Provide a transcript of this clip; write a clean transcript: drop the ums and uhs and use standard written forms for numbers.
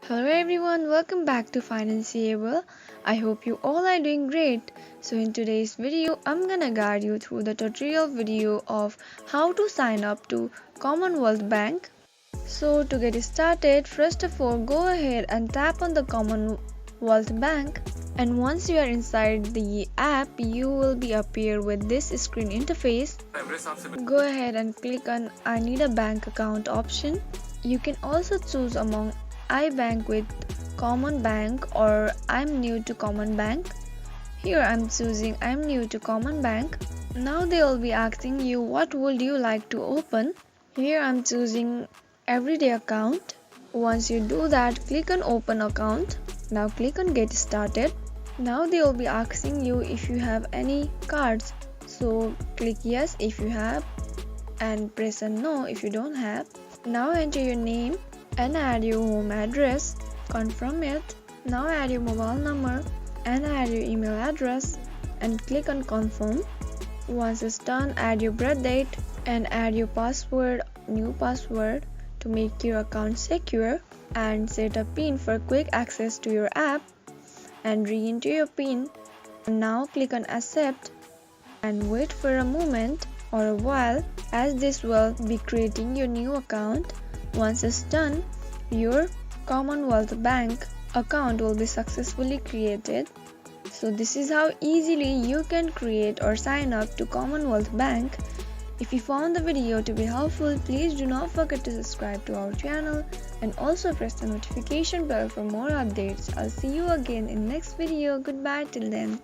Hello everyone, welcome back to Financeable. I hope you all are doing great. So in today's video, I'm gonna guide you through the tutorial video of how to sign up to Commonwealth Bank. So to get started, first of all, go ahead and tap on the Commonwealth Bank. And once you are inside the app, you will be appear with this screen interface. Go ahead and click on I need a bank account option. You can also choose among I bank with CommBank or I'm new to CommBank. Here I'm choosing I'm new to CommBank. Now they will be asking you what would you like to open. Here I'm choosing everyday account. Once you do that, click on open account. Now click on get started. Now they will be asking you if you have any cards. So click yes if you have and press on no if you don't have. Now enter your name and add your home address, confirm it. Now add your mobile number and add your email address and click on confirm. Once it's done, add your birth date and add your password, new password to make your account secure, and set a PIN for quick access to your app and re-enter your PIN. Now click on accept and wait for a moment or a while as this will be creating your new account. Once it's done, your Commonwealth Bank account will be successfully created. So this is how easily you can create or sign up to Commonwealth Bank. If you found the video to be helpful, please do not forget to subscribe to our channel and also press the notification bell for more updates. I'll see you again in next video. Goodbye till then.